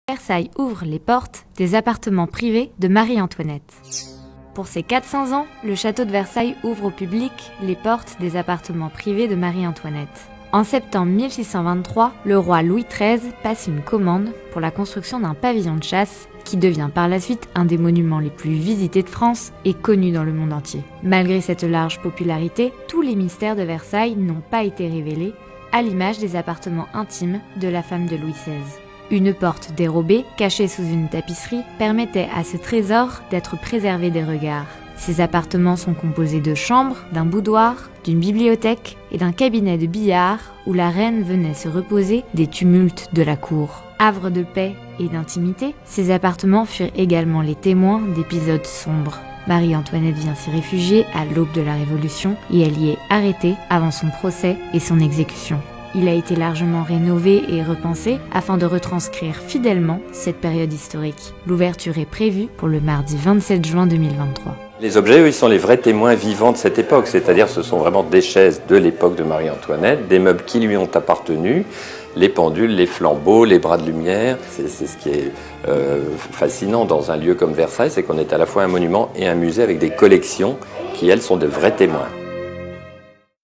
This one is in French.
Versailles ouvre les portes des appartements privés de Marie-Antoinette. Pour ses 400 ans, le château de Versailles ouvre au public les portes des appartements privés de Marie-Antoinette. En septembre 1623, le roi Louis XIII passe une commande pour la construction d'un pavillon de chasse qui devient par la suite un des monuments les plus visités de France et connu dans le monde entier. Malgré cette large popularité, tous les mystères de Versailles n'ont pas été révélés, à l'image des appartements intimes de la femme de Louis XVI. Une porte dérobée, cachée sous une tapisserie, permettait à ce trésor d'être préservé des regards. Ces appartements sont composés de chambres, d'un boudoir, d'une bibliothèque et d'un cabinet de billard où la reine venait se reposer des tumultes de la cour. Havre de paix et d'intimité, ces appartements furent également les témoins d'épisodes sombres. Marie-Antoinette vient s'y réfugier à l'aube de la Révolution et elle y est arrêtée avant son procès et son exécution. Il a été largement rénové et repensé afin de retranscrire fidèlement cette période historique. L'ouverture est prévue pour le mardi 27 juin 2023. Les objets, eux, ils sont les vrais témoins vivants de cette époque, c'est-à-dire ce sont vraiment des chaises de l'époque de Marie-Antoinette, des meubles qui lui ont appartenu, les pendules, les flambeaux, les bras de lumière. C'est ce qui est fascinant dans un lieu comme Versailles, c'est qu'on est à la fois un monument et un musée avec des collections qui, elles, sont de vrais témoins.